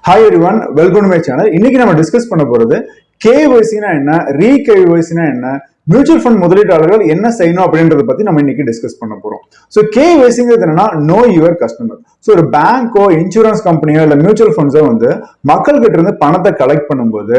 Hi everyone, welcome to my channel. இன்னைக்கு நம்ம discuss பண்ண போறது கேஒய்சினா என்ன, ரீகேஒய்சினா என்ன, மியூச்சுவல் ஃபண்ட் முதலீட்டாளர்கள் என்ன செய்யணும் அப்படின்றத பத்தி நம்ம இன்னைக்கு டிஸ்கஸ் பண்ண போறோம். ஸோ கேஒய்சிங்கிறது என்னன்னா நோ யுவர் கஸ்டமர். ஸோ ஒரு பேங்கோ, இன்சூரன்ஸ் கம்பெனியோ இல்ல மியூச்சுவல் ஃபண்ட்ஸோ வந்து மக்கள் கிட்ட இருந்து பணத்தை கலெக்ட் பண்ணும்போது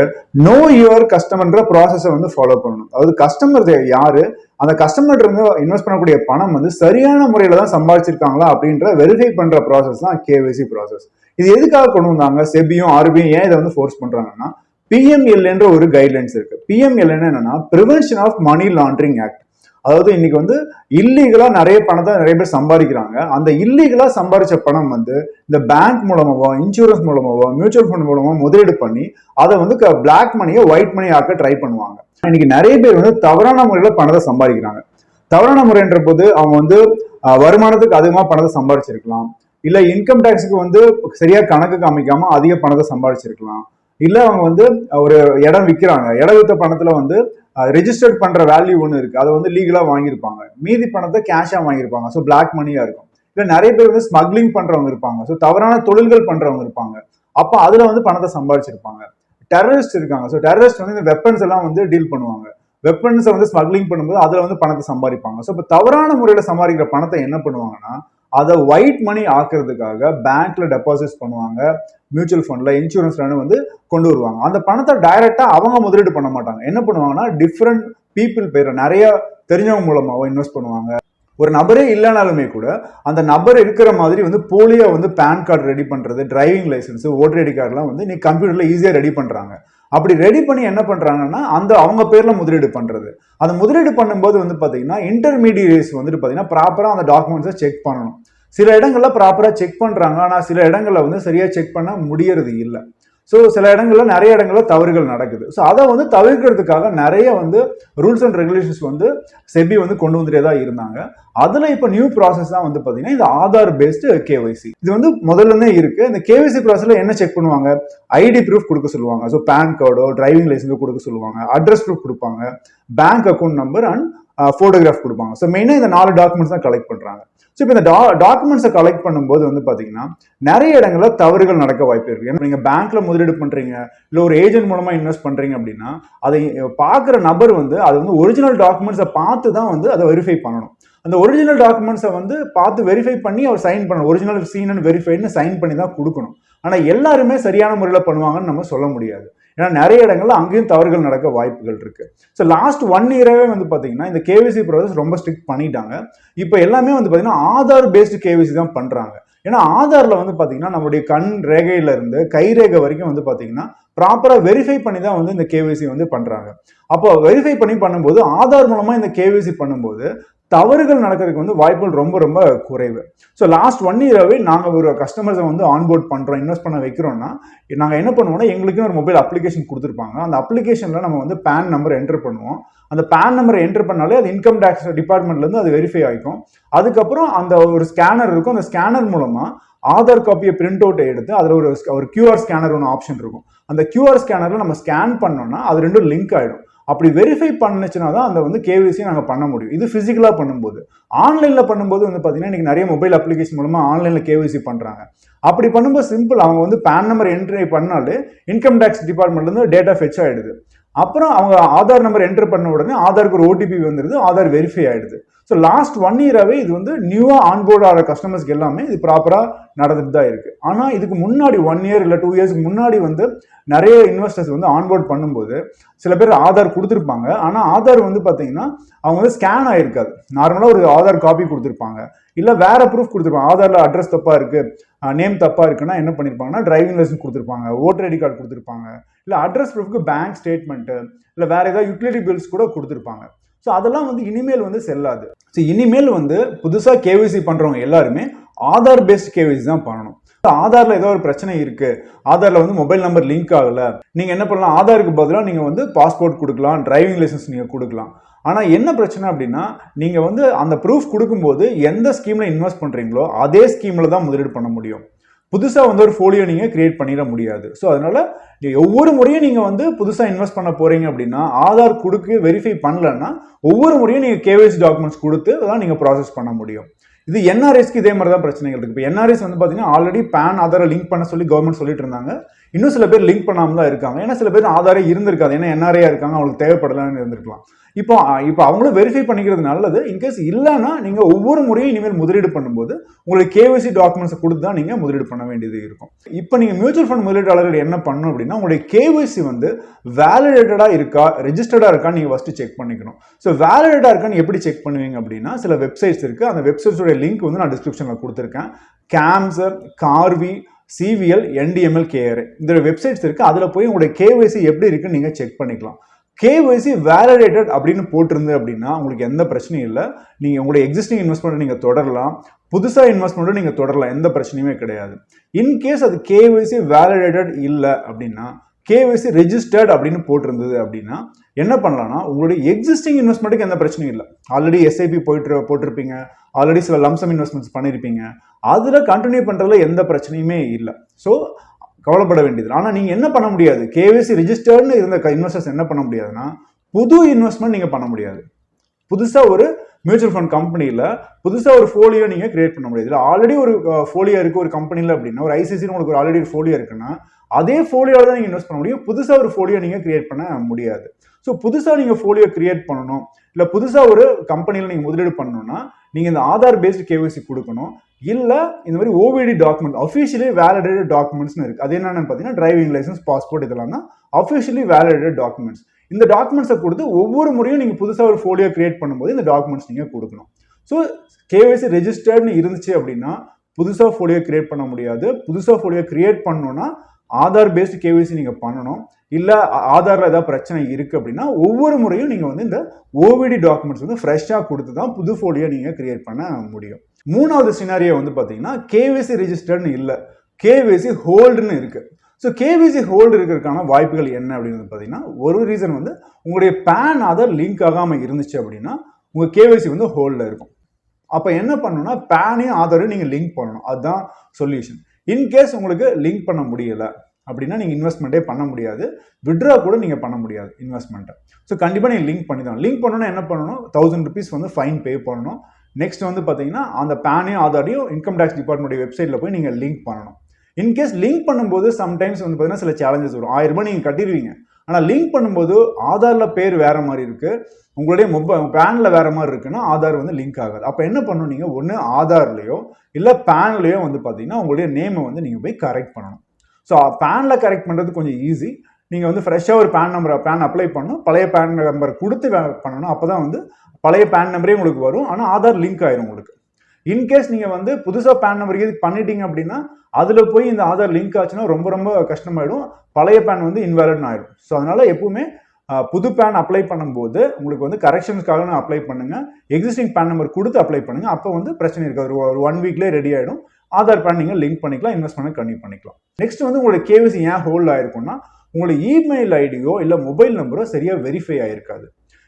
நோ யுவர் கஸ்டமர்ன்ற ப்ராசஸை வந்து ஃபாலோ பண்ணணும். அதாவது கஸ்டமர் யாரு, அந்த கஸ்டமர் இருந்து இன்வெஸ்ட் பண்ணக்கூடிய பணம் வந்து சரியான முறையில தான் சம்பாதிச்சிருக்காங்களா அப்படின்ற வெரிஃபை பண்ற ப்ராசஸ் தான் கேஒய்சி ப்ராசஸ். இது எதுக்காக கொண்டு வந்தாங்க? செபியும் ஆர்பியும் ஏன் இதை வந்து ஃபோர்ஸ் பண்றாங்கன்னா, பிஎம்எல் என்ற ஒரு கைட்லைன்ஸ் இருக்கு. பிஎம்எல் என்னன்னா prevention of money laundering act. அதாவது இன்னைக்கு வந்து இல்லீகலா நிறைய பணத்தை நிறைய பேர் சம்பாதிக்கிறாங்க. அந்த இல்லீகலா சம்பாதிச்ச பணம் வந்து இந்த பேங்க் மூலமாவோ, இன்சூரன்ஸ் மூலமாவோ, மியூச்சுவல் ஃபண்ட் மூலமாவோ முதலீடு பண்ணி அதை வந்து பிளாக் மணியை ஒயிட் மணி ஆக்க ட்ரை பண்ணுவாங்க. இன்னைக்கு நிறைய பேர் வந்து தவறான முறையில பணத்தை சம்பாதிக்கிறாங்க. தவறான முறைன்ற போது அவங்க வந்து வருமானத்துக்கு அதிகமா பணத்தை சம்பாதிச்சிருக்கலாம், இல்ல இன்கம் டேக்ஸுக்கு வந்து சரியா கணக்கு காமிக்காம அதிக பணத்தை சம்பாதிச்சிருக்கலாம், இல்ல அவங்க வந்து ஒரு இடம் விற்கிறாங்க, இடம் வித்த பணத்துல வந்து ரெஜிஸ்டர்ட் பண்ற வேல்யூ ஒன்று இருக்கு, அதை வந்து லீகலா வாங்கியிருப்பாங்க, மீதி பணத்தை கேஷா வாங்கியிருப்பாங்க, ஸோ பிளாக் மணியா இருக்கும். இல்ல நிறைய பேர் வந்து ஸ்மக்லிங் பண்றவங்க இருப்பாங்க, ஸோ தவறான தொழில்கள் பண்றவங்க இருப்பாங்க, அப்ப அதுல வந்து பணத்தை சம்பாதிச்சிருப்பாங்க. டெரரிஸ்ட் இருக்காங்க, ஸோ டெரரிஸ்ட் வந்து இந்த வெப்பன்ஸ் எல்லாம் வந்து டீல் பண்ணுவாங்க, வெப்பன்ஸை வந்து ஸ்மக்லிங் பண்ணும்போது அதுல வந்து பணத்தை சம்பாதிப்பாங்க. ஸோ இப்போ தவறான முறையில சம்பாதிக்கிற பணத்தை என்ன பண்ணுவாங்கன்னா அதை ஒயிட் மணி ஆக்குறதுக்காக பேங்க்ல டெபாசிட் பண்ணுவாங்க, மியூச்சுவல் ஃபண்ட்ல, இன்சூரன்ஸ்ல வந்து கொண்டு வருவாங்க. அந்த பணத்தை டைரக்டா அவங்க முதலீடு பண்ண மாட்டாங்க. என்ன பண்ணுவாங்கன்னா டிஃப்ரெண்ட் பீப்புள் பேர் நிறைய தெரிஞ்சவங்க மூலமாவோ இன்வெஸ்ட் பண்ணுவாங்க. ஒரு நபரே இல்லைனாலுமே கூட அந்த நபர் இருக்கிற மாதிரி வந்து போலியா வந்து பேன் கார்டு ரெடி பண்றது, டிரைவிங் லைசன்ஸ், ஓட்டர் ஐடி கார்டுலாம் வந்து நீ கம்ப்யூட்டர்ல ஈஸியா ரெடி பண்றாங்க. அப்படி ரெடி பண்ணி என்ன பண்றாங்கன்னா அந்த அவங்க பேர்ல முதலீடு பண்றது. அந்த முதலீடு பண்ணும்போது வந்து பாத்தீங்கன்னா இன்டர்மீடியட்ஸ் வந்துட்டு பாத்தீங்கன்னா ப்ராப்பரா அந்த டாக்குமெண்ட்ஸை செக் பண்ணணும். சில இடங்கள்ல ப்ராப்பரா செக் பண்றாங்க, ஆனா சில இடங்கள்ல வந்து சரியா செக் பண்ண முடியறது இல்லை. ஸோ சில இடங்கள்ல நிறைய இடங்கள்ல தவறுகள் நடக்குது. ஸோ அதை வந்து தவிர்க்கிறதுக்காக நிறைய வந்து ரூல்ஸ் அண்ட் ரெகுலேஷன்ஸ் வந்து செபி வந்து கொண்டு வந்துட்டே தான் இருந்தாங்க. அதுல இப்ப நியூ ப்ராசஸ் தான் வந்து பாத்தீங்கன்னா இது ஆதார் பேஸ்டு கேஒய்சி. இது வந்து முதல்ல இருந்தே இருக்கு. இந்த கேஒய்சி ப்ராசஸ்ல என்ன செக் பண்ணுவாங்க? ஐடி ப்ரூஃப் கொடுக்க சொல்லுவாங்க, ஸோ பேன் கார்டோ டிரைவிங் லைசன்ஸோ கொடுக்க சொல்லுவாங்க, அட்ரஸ் ப்ரூஃப் கொடுப்பாங்க, bank account number and photograph கொடுப்பாங்க. ஸோ மெயினாக இந்த 4 டாக்குமெண்ட்ஸ் தான் கலெக்ட் பண்றாங்க. ஸோ இப்போ இந்த டாக்குமெண்ட்ஸை கலெக்ட் பண்ணும்போது வந்து பாத்தீங்கன்னா நிறைய இடங்கள்ல தவறுகள் நடக்க வாய்ப்பு இருக்கு. ஏன்னா நீங்க பேங்க்ல முதலீடு பண்றீங்க, இல்ல ஒரு ஏஜென்ட் மூலமா இன்வெஸ்ட் பண்றீங்க அப்படின்னா அதை பாக்குற நபர் வந்து அது வந்து ஒரிஜினல் டாக்குமெண்ட்ஸை பார்த்து தான் வந்து அதை வெரிஃபை பண்ணணும். அந்த ஒரிஜினல் டாக்குமெண்ட்ஸை வந்து பார்த்து வெரிஃபை பண்ணி அவர் சைன் பண்ணணும். ஒரிஜினல் சீன் அண்ட் வெரிஃபைன்னு சைன் பண்ணி தான் கொடுக்கணும். ஆனா எல்லாருமே சரியான முறையில் பண்ணுவாங்கன்னு நம்ம சொல்ல முடியாது. ஏன்னா நிறைய இடங்கள்ல அங்கேயும் தவறுகள் நடக்க வாய்ப்புகள் இருக்கு. ஸோ லாஸ்ட் 1 இயராகவே வந்து பாத்தீங்கன்னா இந்த கேவிசி ப்ராசஸ் ரொம்ப ஸ்ட்ரிக்ட் பண்ணிட்டாங்க. இப்போ எல்லாமே வந்து பாத்தீங்கன்னா ஆதார் பேஸ்டு கேவிசி தான் பண்றாங்க. ஏன்னா ஆதார்ல வந்து பாத்தீங்கன்னா நம்மளுடைய கண் ரேகையில இருந்து கை ரேகை வரைக்கும் வந்து பாத்தீங்கன்னா ப்ராப்பரா வெரிஃபை பண்ணி தான் வந்து இந்த கேவிசி வந்து பண்றாங்க. அப்போ வெரிஃபை பண்ணி பண்ணும்போது ஆதார் மூலமா இந்த கேவிசி பண்ணும்போது தவறுகள் நடக்கிறதுக்கு வந்து வாய்ப்புகள் ரொம்ப ரொம்ப குறைவு. ஸோ லாஸ்ட் 1 இயராகவே நாங்கள் ஒரு கஸ்டமர்ஸை வந்து ஆன்போர்ட் பண்ணுறோம், இன்வெஸ்ட் பண்ண வைக்கிறோம்னா நாங்கள் என்ன பண்ணுவோம்னா எங்களுக்குன்னு ஒரு மொபைல் அப்ளிகேஷன் கொடுத்துருப்பாங்க. அந்த அப்ளிகேஷனில் நம்ம வந்து பேன் நம்பர் என்டர் பண்ணுவோம். அந்த பேன் நம்பரை என்டர் பண்ணாலே அது இன்கம் டேக்ஸ் டிபார்ட்மெண்ட்லேருந்து அது வெரிஃபை ஆகிக்கும். அதுக்கப்புறம் அந்த ஒரு ஸ்கேனர் இருக்கும், அந்த ஸ்கேனர் மூலமாக ஆதார் காப்பியை பிரிண்ட் அவுட் எடுத்து அதில் ஒரு கியூஆர் ஸ்கேனர் ஒன்று ஆப்ஷன் இருக்கும். அந்த கியூஆர் ஸ்கேனரில் நம்ம ஸ்கேன் பண்ணோம்னா அது ரெண்டும் லிங்க் ஆகிடும். அப்படி வெரிஃபை பண்ணுச்சுன்னா தான் அந்த வந்து கேவிசி நாங்கள் பண்ண முடியும். இது பிசிக்கலா பண்ணும்போது. ஆன்லைன்ல பண்ணும்போது வந்து பாத்தீங்கன்னா இன்னைக்கு நிறைய மொபைல் அப்ளிகேஷன் மூலமா ஆன்லைன்ல கேவிசி பண்றாங்க. அப்படி பண்ணும்போது சிம்பிள், அவங்க வந்து பேன் நம்பர் என்ட்ரி பண்ணாலே இன்கம் டேக்ஸ் டிபார்ட்மெண்ட்ல இருந்து டேட்டா ஃபெச் ஆயிடுது. அப்புறம் அவங்க ஆதார் நம்பர் என்டர் பண்ண உடனே ஆதாருக்கு ஒரு ஓடிபி வந்துடுது, ஆதார் வெரிஃபை ஆயிடுது. ஸோ லாஸ்ட் 1 இயராகவே இது வந்து நியூவா ஆன்போர்ட் ஆகிற கஸ்டமர்ஸ்க்கு எல்லாமே இது ப்ராப்பரா நடந்துட்டு தான் இருக்கு. ஆனா இதுக்கு முன்னாடி 1 இயர் இல்ல 2 இயர்ஸ்க்கு முன்னாடி வந்து நிறைய இன்வெஸ்டர்ஸ் வந்து ஆன்போர்ட் பண்ணும்போது சில பேர் ஆதார் கொடுத்துருப்பாங்க, ஆனா ஆதார் வந்து பாத்தீங்கன்னா அவங்க வந்து ஸ்கேன் ஆயிருக்காது. நார்மலா ஒரு ஆதார் காப்பி கொடுத்துருப்பாங்க, இல்ல வேற ப்ரூஃப் கொடுத்துருப்பாங்க. ஆதார்ல அட்ரஸ் தப்பா இருக்கு, நேம் தப்பா இருக்குன்னா என்ன பண்ணிருப்பாங்கன்னா டிரைவிங் லைசன்ஸ் கொடுத்துருப்பாங்க, ஓட்டர் ஐடி கார்டு கொடுத்துருப்பாங்க, இல்ல அட்ரஸ் ப்ரூஃப்க்கு பேங்க் ஸ்டேட்மெண்ட், இல்ல வேற ஏதாவது யூட்டிலிட்டி பில்ஸ் கூட கொடுத்துருப்பாங்க. ஸோ அதெல்லாம் வந்து இனிமேல் வந்து செல்லாது. ஸோ இனிமேல் வந்து புதுசாக கேவிசி பண்றவங்க எல்லாருமே ஆதார் பேஸ்ட் கேவிசி தான் பண்ணணும். ஆதார்ல ஏதோ ஒரு பிரச்சனை இருக்கு, ஆதார்ல வந்து மொபைல் நம்பர் லிங்க் ஆகல, நீங்க என்ன பண்ணலாம், ஆதாருக்கு பதிலாக நீங்க வந்து பாஸ்போர்ட் கொடுக்கலாம், டிரைவிங் லைசன்ஸ் நீங்க கொடுக்கலாம். ஆனா என்ன பிரச்சனை அப்படின்னா நீங்க வந்து அந்த ப்ரூஃப் கொடுக்கும்போது எந்த ஸ்கீம்ல இன்வெஸ்ட் பண்றீங்களோ அதே ஸ்கீம்ல தான் முதலீடு பண்ண முடியும். புதுசா வந்து ஒரு போலியோ நீங்க கிரியேட் பண்ணிட முடியாது. ஸோ அதனால ஒவ்வொரு முறையும் நீங்க வந்து புதுசா இன்வெஸ்ட் பண்ண போறீங்க அப்படின்னா ஆதார் கொடுத்து வெரிஃபை பண்ணலன்னா ஒவ்வொரு முறையும் நீங்க கேவிசி டாக்குமெண்ட்ஸ் கொடுத்து தான் நீங்க ப்ராசஸ் பண்ண முடியும். இது என்ஆர்ஐஸ்க்கு இதே மாதிரி தான் பிரச்சனைகள் இருக்கு. இப்போ என்ஆர்ஐஸ் வந்து பார்த்தீங்கன்னா ஆல்ரெடி பேன் ஆதாரை லிங்க் பண்ண சொல்லி கவர்மெண்ட் சொல்லிட்டு இருந்தாங்க. இன்னும் சில பேர் லிங்க் பண்ணாமல் தான் இருக்காங்க. ஏன்னா சில பேர் ஆதாரே இருந்திருக்காது, ஏன்னா என்ஆர்ஐயா இருக்காங்க, அவங்களுக்கு தேவைப்படலான்னு இருந்திருக்கலாம். இப்போ அவங்களும் வெரிஃபை பண்ணிக்கிறது நல்லது. இன்கேஸ் இல்லைன்னா நீங்க ஒவ்வொரு முறையும் இனிமேல் முதலீடு பண்ணும்போது உங்களுக்கு கேஒய்சி டாக்குமெண்ட்ஸ் கொடுத்து தான் நீங்க முதலீடு பண்ண வேண்டியது இருக்கும். இப்போ நீங்க மியூச்சுவல் ஃபண்ட் முதலீட்டாளர்கள் என்ன பண்ணணும் அப்படின்னா, உங்களுடைய கேஒய்சி வந்து வேலிடேட்டடா இருக்கா, ரெஜிஸ்டர்டா இருக்கா நீங்க ஃபர்ஸ்ட் செக் பண்ணிக்கணும். ஸோ வேலிடேட்டா இருக்கான்னு எப்படி செக் பண்ணுவீங்க அப்படின்னா, சில வெப்சைட்ஸ் இருக்கு. அந்த வெப்சைட்ஸோட லிங்க் வந்து நான் டிஸ்கிரிப்ஷன்ல கொடுத்துருக்கேன். கேம்சர், கார்வி, சிவிஎல், என்டிஎம்எல், கேஆர்ஐ இந்த வெப்சைட்ஸ் இருக்கு. அதுல போய் உங்களுடைய கேஒய்சி எப்படி இருக்குன்னு நீங்க செக் பண்ணிக்கலாம். கேஒய்சி வேலிடேட்டட் அப்படின்னு போட்டிருந்து அப்படின்னா உங்களுக்கு எந்த பிரச்சனையும் இல்லை. நீங்க உங்களுடைய எக்ஸிஸ்டிங் இன்வெஸ்ட்மெண்ட் நீங்க தொடரலாம், புதுசா இன்வெஸ்ட்மெண்ட்டும் நீங்க தொடரலாம், எந்த பிரச்சனையுமே கிடையாது. இன்கேஸ் அது கேஒய்சி வேலிடேட்டட் இல்லை அப்படின்னா, கேஒய்சி ரெஜிஸ்டர்ட் அப்படின்னு போட்டிருந்தது அப்படின்னா என்ன பண்ணலாம்னா, உங்களுடைய எக்ஸிஸ்டிங் இன்வெஸ்ட்மெண்ட்டுக்கு எந்த பிரச்சனையும் இல்லை. ஆல்ரெடி எஸ்ஐபி போட்டிருப்பீங்க, ஆல்ரெடி சில லம்சம் இன்வெஸ்ட்மெண்ட்ஸ் பண்ணியிருப்பீங்க, அதுல கண்டினியூ பண்றதுல எந்த பிரச்சனையுமே இல்லை. ஸோ கவலைப்பட வேண்டியது. ஆனால் நீங்க என்ன பண்ண முடியாது, கேஒய்சி ரிஜிஸ்டர்ட்னு இருந்த இன்வெஸ்டர்ஸ் என்ன பண்ண முடியாதுன்னா, புது இன்வெஸ்ட்மெண்ட் நீங்க பண்ண முடியாது. புதுசா ஒரு மியூச்சுவல் ஃபண்ட் கம்பெனியில புதுசா ஒரு ஃபோலியோ நீங்க கிரியேட் பண்ண முடியாது. ஆல்ரெடி ஒரு ஃபோலியோ இருக்கு ஒரு கம்பெனில அப்படின்னா, ஒரு ஐசிசி உங்களுக்கு ஒரு ஆல்ரெடி ஒரு ஃபோலியோ இருக்குன்னா அதே ஃபோலியோல தான் நீங்க இன்வெஸ்ட் பண்ண முடியும். புதுசா ஒரு ஃபோலியோ நீங்க கிரியேட் பண்ண முடியாது. ஸோ புதுசா நீங்க ஃபோலியோ கிரியேட் பண்ணணும், இல்ல புதுசா ஒரு கம்பெனியில நீங்க முதலீடு பண்ணணும்னா நீங்க இந்த ஆதார் பேஸ்டு கேஒய்சி கொடுக்கணும். இல்ல இந்த மாதிரி ஓவிடி டாக்குமெண்ட், அஃபிஷியலி வேலிடேட்டட் டாக்குமெண்ட்ஸ்னு இருக்கு. அது என்னன்னு பாத்தீங்கன்னா டிரைவிங் லைசன்ஸ், பாஸ்போர்ட், இதெல்லாம் தான் அஃபிஷியலி வேலிடேட்டட் டாக்குமெண்ட்ஸ். இந்த டாக்குமெண்ட்ஸை கொடுத்து ஒவ்வொரு முறையும் நீங்க புதுசா ஒரு ஃபோலியோ கிரியேட் பண்ணும்போது இந்த டாக்குமெண்ட்ஸ் நீங்க கொடுக்கணும். ஸோ கேஒய்சி ரெஜிஸ்டர்ட்னு இருந்துச்சு அப்படின்னா புதுசா ஃபோலியோ கிரியேட் பண்ண முடியாது. புதுசா ஃபோலியோ கிரியேட் பண்ணணும்னா ஆதார் பேஸ்டு கேஒய்சி நீங்க பண்ணணும். இல்ல ஆதார்ல ஏதாவது பிரச்சனை இருக்கு அப்படின்னா ஒவ்வொரு முறையும் நீங்க வந்து இந்த ஓவிடி டாக்குமெண்ட்ஸ் வந்து ஃப்ரெஷ்ஷா கொடுத்து தான் புது ஃபோலியோ நீங்க கிரியேட் பண்ண முடியும். மூணாவது சினாரியோ வந்து பாத்தீங்கன்னா கேஒய்சி ரெஜிஸ்டர்ட்னு இல்லை, கேஒய்சி ஹோல்டுன்னு இருக்கு. ஸோ கேஒய்சி ஹோல்டு இருக்கிறதுக்கான வாய்ப்புகள் என்ன அப்படின்னு பார்த்தீங்கன்னா, ஒரு ரீசன் வந்து உங்களுடைய பேன் ஆதார் லிங்க் ஆகாம இருந்துச்சு அப்படின்னா உங்க கேஒய்சி வந்து ஹோல்டில் இருக்கும். அப்போ என்ன பண்ணணும்னா பேனையும் ஆதாரையும் நீங்க லிங்க் பண்ணணும், அதுதான் சொல்யூஷன். இன்கேஸ் உங்களுக்கு லிங்க் பண்ண முடியல அப்படின்னா நீங்க இன்வெஸ்ட்மெண்ட்டே பண்ண முடியாது, விட்ரா கூட நீங்க பண்ண முடியாது இன்வெஸ்ட்மெண்ட்டை. ஸோ கண்டிப்பா நீங்க லிங்க் பண்ணி தான். லிங்க் பண்ணணும்னா என்ன பண்ணணும், 1000 rupees வந்து ஃபைன் பே பண்ணணும். நெக்ஸ்ட் வந்து பாத்தீங்கன்னா அந்த பேனையும் ஆதாரையும் இன்கம் டேக்ஸ் டிபார்ட்மெண்ட் வெப்சைட்ல போய் நீங்க லிங்க் பண்ணணும். இன்கேஸ் லிங்க் பண்ணும்போது சம்டைம்ஸ் வந்து பாத்தீங்கன்னா சில சேலஞ்சஸ் வரும். 1000 ரூபாய் நீங்க கட்டிடுவீங்க, ஆனா லிங்க் பண்ணும்போது ஆதார்ல பேர் வேற மாதிரி இருக்கு, உங்களுடைய பேன்ல வேற மாதிரி இருக்குன்னா ஆதார் வந்து லிங்க் ஆகாது. அப்ப என்ன பண்ணணும், நீங்க ஒன்னு ஆதார்லயோ இல்ல பேன்லயோ வந்து பாத்தீங்கன்னா உங்களுடைய நேமை வந்து நீங்க போய் கரெக்ட் பண்ணணும். ஸோ பேன்ல கரெக்ட் பண்றது கொஞ்சம் ஈஸி. நீங்க வந்து ஃப்ரெஷ்ஷா ஒரு பேன் அப்ளை பண்ணணும், பழைய பேன் நம்பர் கொடுத்து பண்ணணும். அப்பதான் வந்து பழைய பேன் நம்பரே உங்களுக்கு வரும், ஆனா ஆதார் லிங்க் ஆயிரும் உங்களுக்கு. இன்கேஸ் நீங்க வந்து புதுசா பேன் நம்பர் பண்ணிட்டீங்க அப்படின்னா அதுல போய் இந்த ஆதார் லிங்க் ஆச்சுன்னா ரொம்ப ரொம்ப கஷ்டமாயிடும், பழைய பேன் வந்து இன்வேலிட்னு ஆயிடும். ஸோ அதனால எப்பவுமே புது பேன் அப்ளை பண்ணும்போது உங்களுக்கு வந்து கரெக்ஷன்ஸ்க்காக அப்ளை பண்ணுங்க, எக்ஸிஸ்டிங் பேன் நம்பர் கொடுத்து அப்ளை பண்ணுங்க. அப்போ வந்து பிரச்சனை இருக்காது, ஒரு 1 weekலேயே ரெடி ஆயிடும். ஆதார் பேன் நீங்க லிங்க் பண்ணிக்கலாம், இன்வெஸ்ட்மெண்ட் கண்டினியூ பண்ணிக்கலாம். நெக்ஸ்ட் வந்து உங்களுடைய கேஒய்சி ஏன் ஹோல்ட் ஆயிருக்கும்னா, உங்களுடைய இமெயில் ஐடியோ இல்ல மொபைல் நம்பரோ சரியா வெரிஃபை ஆயிருக்காது.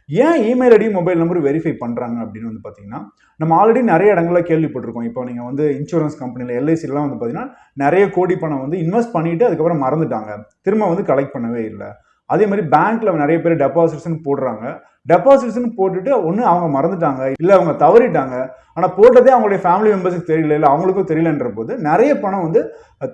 ஏன் email ID mobile number verify பண்றாங்க அப்படின்னு வந்து பாத்தீங்கன்னா, நம்ம ஆல்ரெடி நிறைய இடங்கள்ல கேள்விப்பட்டிருக்கோம். இப்போ நீங்க வந்து இன்சூரன்ஸ் கம்பெனில எல்ஐசிலாம் வந்து பாத்தீங்கன்னா நிறைய கோடி பணம் வந்து இன்வெஸ்ட் பண்ணிட்டு அதுக்கப்புறம் மறந்துட்டாங்க, திரும்ப வந்து கலெக்ட் பண்ணவே இல்லை. அதே மாதிரி பேங்க்ல நிறைய பேர் டெபாசிட்ஸ்னு போடுறாங்க, டெபாசிட்ஸ்னு போட்டுட்டு ஒன்று அவங்க மறந்துட்டாங்க இல்லை அவங்க தவறிட்டாங்க, ஆனால் போட்டதே அவங்களுடைய ஃபேமிலி மெம்பர்ஸுக்கு தெரியல இல்லை அவங்களுக்கும் தெரியலன்ற போது நிறைய பணம் வந்து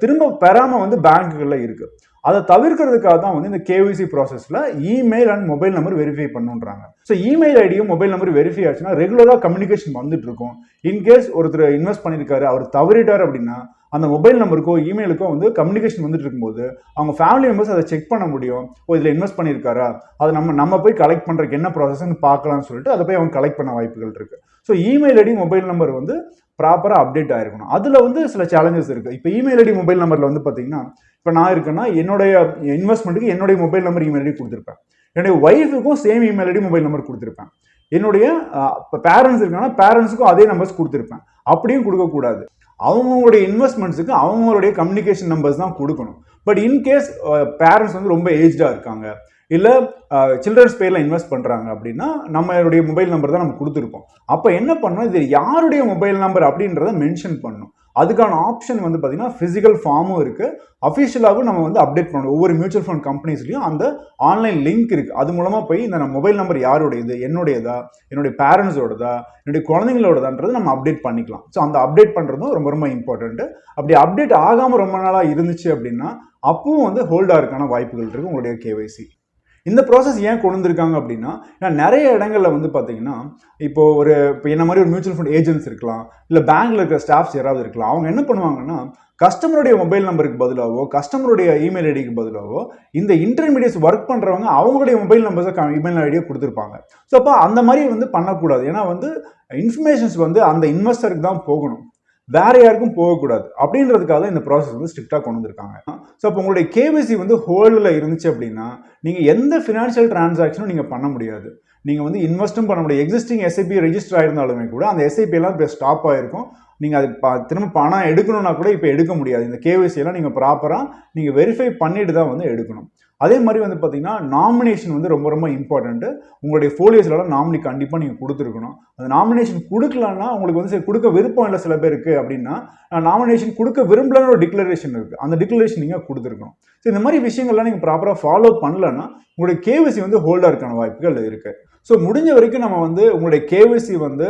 திரும்ப பெறாமல் வந்து பேங்க்குகளில் இருக்கு. அதை தவிர்க்கிறதுக்காக தான் வந்து இந்த கேஒய்சி ப்ராசஸ்ல email and mobile number verify பண்ணுன்றாங்க. ஸோ இமெயில் ஐடியும் மொபைல் நம்பர் வெரிஃபை ஆச்சுன்னா ரெகுலராக கம்யூனிகேஷன் வந்துட்டு இருக்கும். இன்கேஸ் ஒருத்தர் இன்வெஸ்ட் பண்ணியிருக்காரு, அவர் தவறிட்டார் அப்படின்னா அந்த மொபைல் நம்பருக்கோ இமெயிலுக்கோ வந்து கம்யூனிகேஷன் வந்துட்டு இருக்கும்போது அவங்க ஃபேமிலி மெம்பர்ஸ் அதை செக் பண்ண முடியும். ஓ இதில் இன்வெஸ்ட் பண்ணியிருக்காரா, அதை நம்ம போய் கலெக்ட் பண்ணுறதுக்கு என்ன ப்ராசஸ்ன்னு பார்க்கலாம்னு சொல்லிட்டு அதை போய் அவங்க கலெக்ட் பண்ண வாய்ப்புகள் இருக்கு. So email ID mobile number வந்து ப்ராப்பராக அப்டேட் ஆயிருக்கணும். அதில் வந்து சில சேலஞ்சஸ் இருக்கு. இப்போ இமெயில் ஐடி மொபைல் நம்பரில் வந்து பார்த்தீங்கன்னா, இப்போ நான் இருக்கேன்னா என்னுடைய இன்வெஸ்ட்மெண்ட்டுக்கு என்னுடைய மொபைல் நம்பர் இமெயில் ஐடி கொடுத்துருப்பேன், என்னுடைய ஒய்ஃபுக்கும் same email ID mobile number கொடுத்துருப்பேன், என்னுடைய பேரண்ட்ஸ் இருக்காங்கன்னா பேரண்ட்ஸுக்கும் அதே நம்பர்ஸ் கொடுத்துருப்பேன். அப்படியும் கொடுக்கக்கூடாது. அவங்களுடைய இன்வெஸ்ட்மெண்ட்ஸுக்கு அவங்களுடைய கம்யூனிகேஷன் நம்பர்ஸ் தான் கொடுக்கணும். பட் இன்கேஸ் பேரண்ட்ஸ் வந்து ரொம்ப ஏஜ்டாக இருக்காங்க இல்லை சில்ட்ரன்ஸ் பேரில் இன்வெஸ்ட் பண்ணுறாங்க அப்படின்னா நம்மளுடைய மொபைல் நம்பர் தான் நம்ம கொடுத்துருப்போம். அப்போ என்ன பண்ணணும், இது யாருடைய மொபைல் நம்பர் அப்படின்றத மென்ஷன் பண்ணணும். அதுக்கான ஆப்ஷன் வந்து பார்த்தீங்கன்னா ஃபிசிக்கல் ஃபார்மும் இருக்கு, அஃபிஷியலாகவும் நம்ம வந்து அப்டேட் பண்ணணும். ஒவ்வொரு மியூச்சுவல் ஃபண்ட் கம்பெனிஸ்லையும் அந்த ஆன்லைன் லிங்க் இருக்கு. அது மூலமா போய் இந்த மொபைல் நம்பர் யாருடையது, என்னுடையதா, என்னுடைய பேரண்ட்ஸோடதா, என்னுடைய குழந்தைங்களோடதான்றது நம்ம அப்டேட் பண்ணிக்கலாம். ஸோ அந்த அப்டேட் பண்றதும் ரொம்ப ரொம்ப இம்பார்ட்டன்ட். அப்படி அப்டேட் ஆகாம ரொம்ப நாளா இருந்துச்சு அப்படின்னா அப்பவும் வந்து ஹோல்ட் ஆகிறதுக்கான வாய்ப்புகள் இருக்கு உங்களுடைய கேவைசி. இந்த ப்ராசஸ் ஏன் கொண்டு வந்திருக்காங்க அப்படின்னா, நிறைய இடங்கள்ல வந்து பார்த்தீங்கன்னா, இப்போ என்ன மாதிரி ஒரு மியூச்சுவல் ஃபண்ட் ஏஜென்ட்ஸ் இருக்கலாம், இல்லை பேங்க்ல இருக்கிற ஸ்டாஃப்ஸ் யாராவது இருக்கலாம். அவங்க என்ன பண்ணுவாங்கன்னா, கஸ்டமருடைய மொபைல் நம்பருக்கு பதிலாவோ, கஸ்டமருடைய இமெயில் ஐடிக்கு பதிலாவோ, இந்த இன்டர்மீடியட்ஸ் ஒர்க் பண்றவங்க அவங்களுடைய மொபைல் நம்பர்ஸை இமெயில் ஐடியை கொடுத்துருப்பாங்க. ஸோ அப்போ அந்த மாதிரி வந்து பண்ணக்கூடாது. ஏன்னா வந்து இன்ஃபர்மேஷன்ஸ் வந்து அந்த இன்வெஸ்டருக்கு தான் போகணும், வேற யாருக்கும் போகக்கூடாது. அப்படின்றதுக்காக இந்த ப்ராசஸ் வந்து ஸ்ட்ரிக்டாக கொண்டு வந்திருக்காங்க. ஸோ அப்போ உங்களுடைய கேவைசி வந்து ஹோல்டில் இருந்துச்சு அப்படின்னா நீங்கள் எந்த ஃபினான்ஷியல் டிரான்சாக்ஷனும் நீங்கள் பண்ண முடியாது. நீங்கள் வந்து இன்வெஸ்ட்டும் பண்ண முடியாது. எக்ஸிஸ்டிங் எஸ்ஐபி ரெஜிஸ்டர் ஆயிருந்தாலுமே கூட அந்த எஸ்ஐபி எல்லாம் இப்போ ஸ்டாப் ஆயிருக்கும். நீங்கள் அது திரும்ப பணம் எடுக்கணும்னா கூட இப்போ எடுக்க முடியாது. இந்த கேவைசி எல்லாம் நீங்கள் ப்ராப்பராக நீங்கள் வெரிஃபை பண்ணிட்டு தான் வந்து எடுக்கணும். அதே மாதிரி வந்து பார்த்தீங்கன்னா நாமினேஷன் வந்து ரொம்ப ரொம்ப இம்பார்ட்டன்ட்டு. உங்களுடைய ஃபோலியோஸ்லாம் நாமினி கண்டிப்பாக நீங்கள் கொடுத்துருக்கணும். அந்த நாமினேஷன் கொடுக்கலன்னா உங்களுக்கு வந்து சரி கொடுக்க விருப்பம் இல்லை சில பேருக்கு அப்படின்னா, நாமினேஷன் கொடுக்க விரும்பலன்னு ஒரு டிக்ளரேஷன் இருக்குது, அந்த டிக்ளரேஷன் நீங்கள் கொடுத்துருக்கணும். ஸோ இந்த மாதிரி விஷயங்கள்லாம் நீங்கள் ப்ராப்பராக ஃபாலோ பண்ணலன்னா உங்களுடைய கேவைசி வந்து ஹோல்டாக இருக்கான வாய்ப்புகள் இருக்குது. ஸோ முடிஞ்ச வரைக்கும் நம்ம வந்து உங்களுடைய கேவைசி வந்து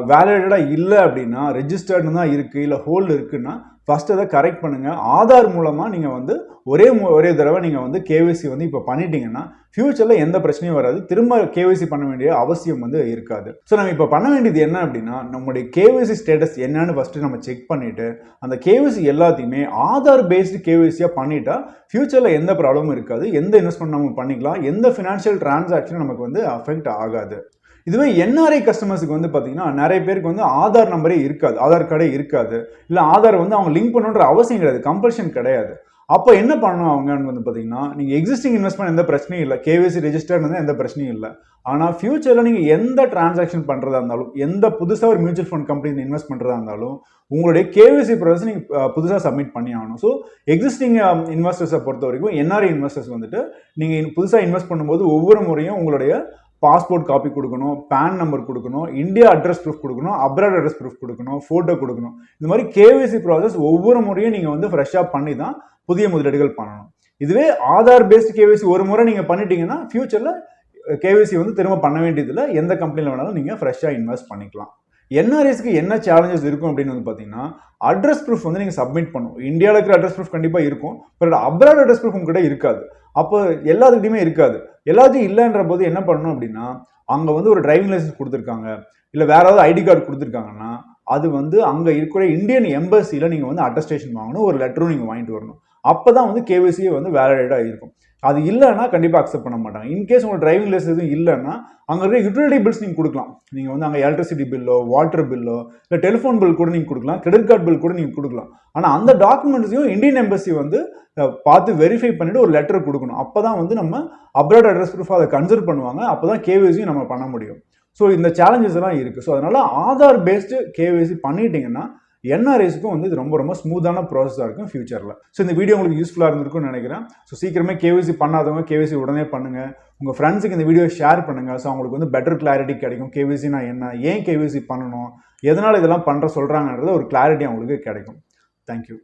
வேலிடேட்டாக இல்லை அப்படின்னா, ரெஜிஸ்டர்டுன்னு தான் இருக்குது, இல்லை ஹோல்டு இருக்குன்னா ஃபர்ஸ்ட் அதை கரெக்ட் பண்ணுங்க. ஆதார் மூலமாக நீங்கள் வந்து ஒரே தடவை நீங்கள் வந்து கேவைசி வந்து இப்போ பண்ணிட்டீங்கன்னா ஃபியூச்சரில் எந்த பிரச்சனையும் வராது. திரும்ப கேவைசி பண்ண வேண்டிய அவசியம் வந்து இருக்காது. ஸோ நம்ம இப்போ பண்ண வேண்டியது என்ன அப்படின்னா, நம்மளுடைய கேவைசி ஸ்டேட்டஸ் என்னன்னு ஃபர்ஸ்ட் நம்ம செக் பண்ணிட்டு அந்த கேவைசி எல்லாத்தையுமே ஆதார் பேஸ்டு கேவைசியாக பண்ணிட்டா ஃபியூச்சரில் எந்த ப்ராப்ளமும் இருக்காது. எந்த இன்வெஸ்ட்மெண்ட் நம்ம பண்ணிக்கலாம், எந்த ஃபினான்ஷியல் டிரான்சாக்ஷனும் நமக்கு வந்து அஃபெக்ட் ஆகாது. இதுவே என்ஆர்ஐ கஸ்டமர்ஸுக்கு வந்து பார்த்தீங்கன்னா நிறைய பேருக்கு வந்து ஆதார் நம்பரே இருக்காது, ஆதார் கார்டே இருக்காது, இல்லை ஆதார் வந்து அவங்க லிங்க் பண்ணுன்ற அவசியம் கிடையாது, கம்பல்ஷன் கிடையாது. அப்போ என்ன பண்ணணும் அவங்கன்னு வந்து பார்த்தீங்கன்னா, நீங்கள் எக்ஸிஸ்டிங் இன்வெஸ்ட்மெண்ட் எந்த பிரச்சனையும் இல்லை, கேவைசி ரெஜிஸ்டர்னு எந்த பிரச்சனையும் இல்லை. ஆனால் ஃபியூச்சரில் நீங்கள் எந்த டிரான்சாக்ஷன் பண்ணுறதா இருந்தாலும், எந்த புதுசாக ஒரு மியூச்சுவல் ஃபண்ட் கம்பெனி இன்வெஸ்ட் பண்ணுறதா இருந்தாலும் உங்களுடைய கேவைசி ப்ராசஸ் நீங்கள் புதுசாக சப்மிட் பண்ணி ஆகணும். ஸோ எக்ஸிஸ்டிங் இன்வெஸ்டர்ஸை பொறுத்த வரைக்கும் என்ஆர்ஐ இன்வெஸ்டர்ஸ் வந்துட்டு நீங்கள் புதுசாக இன்வெஸ்ட் பண்ணும்போது ஒவ்வொரு முறையும் உங்களுடைய பாஸ்போர்ட் காப்பி கொடுக்கணும், பேன் நம்பர் கொடுக்கணும், இந்தியா அட்ரஸ் ப்ரூஃப் கொடுக்கணும், அப்ராட் அட்ரஸ் ப்ரூஃப் கொடுக்கணும், ஃபோட்டோ கொடுக்கணும். இந்த மாதிரி கேவைசி ப்ராசஸ் ஒவ்வொரு முறையும் நீங்கள் வந்து ஃப்ரெஷ்ஷாக பண்ணி தான் புதிய முதலீடுகள் பண்ணணும். இதுவே ஆதார் பேஸ்டு கேவைசி ஒரு முறை நீங்கள் பண்ணிட்டீங்கன்னா ஃபியூச்சரில் கேவைசி வந்து திரும்ப பண்ண வேண்டியதில்லை. எந்த கம்பெனியில் வேணாலும் நீங்கள் ஃப்ரெஷ்ஷாக இன்வெஸ்ட் பண்ணிக்கலாம். என்ஆர்ஐஸ்க்கு என்ன சேலஞ்சஸ் இருக்கும் அப்படின்னு வந்து பார்த்தீங்கன்னா, அட்ரஸ் ப்ரூஃப் வந்து நீங்கள் சப்மிட் பண்ணணும். இந்தியாவில் இருக்கிற அட்ரஸ் ப்ரூஃப் கண்டிப்பாக இருக்கும், பட் அப்ராட் அட்ரஸ் ப்ரூஃப் உங்ககிட்ட இருக்காது. அப்போ எல்லாத்துக்கிட்டையுமே இருக்காது. எல்லாத்தையும் இல்லைன்ற போது என்ன பண்ணணும் அப்படின்னா, அங்கே வந்து ஒரு டிரைவிங் லைசன்ஸ் கொடுத்துருக்காங்க, இல்லை வேற ஏதாவது ஐடி கார்டு கொடுத்துருக்காங்கன்னா அது வந்து அங்கே இருக்கிற இந்தியன் எம்பசியில் நீங்கள் வந்து அட்டஸ்டேஷன் வாங்கணும், ஒரு லெட்டரும் நீங்கள் வாங்கிட்டு வரணும். அப்போ தான் வந்து கேவைசியே வந்து வேலிடேட்டாக இருக்கும். அது இல்லைன்னா கண்டிப்பாக அக்செப்ட் பண்ண மாட்டாங்க. இன்கேஸ் உங்களுக்கு டிரைவிங் லைசன்ஸ் எதுவும் இல்லைன்னா அங்கே இருக்கிற யூட்டிலிட்டி பில்ஸ் நீங்கள் கொடுக்கலாம். நீங்கள் வந்து அங்கே எலக்ட்ரிசிட்டி பில்லோ, வாட்டர் பில்லோ, இல்லை டெலிஃபோன் பில் கூட நீங்கள் கொடுக்கலாம், கிரெடிட் கார்டு பில் கூட நீங்கள் கொடுக்கலாம். ஆனால் அந்த டாக்குமெண்ட்ஸையும் இந்தியன் எம்பசி வந்து பார்த்து வெரிஃபை பண்ணிட்டு ஒரு லெட்டர் கொடுக்கணும். அப்போ தான் வந்து நம்ம அப்ராட் அட்ரஸ் ப்ரூஃப் அதை கன்சிடர் பண்ணுவாங்க. அப்போ தான் கேவைசியும் நம்ம பண்ண முடியும். ஸோ இந்த சேலஞ்சஸ் எல்லாம் இருக்குது. ஸோ அதனால் ஆதார் பேஸ்டு கேவைசி பண்ணிட்டீங்கன்னா என்ஆர்ஐஸ்க்கும் வந்து இது ரொம்ப ரொம்ப ஸ்மூத்தான ப்ராசஸாக இருக்கும் ஃபியூச்சரில். ஸோ இந்த வீடியோ உங்களுக்கு யூஸ்ஃபுல்லாக இருந்திருக்கும்னு நினைக்கிறேன். ஸோ சீக்கிரமே கேவைசி பண்ணாதவங்க கேவைசி உடனே பண்ணுங்கள். உங்கள் ஃப்ரெண்ட்ஸுக்கு இந்த வீடியோ ஷேர் பண்ணுங்கள். ஸோ அவங்களுக்கு வந்து பெட்டர் கிளாரிட்டி கிடைக்கும். கேவைசினா என்ன, ஏன் கேவைசி பண்ணணும், எதனால் இதெல்லாம் பண்ணுற சொல்கிறாங்கன்றது ஒரு கிளாரிட்டி அவங்களுக்கு கிடைக்கும். தேங்க்யூ.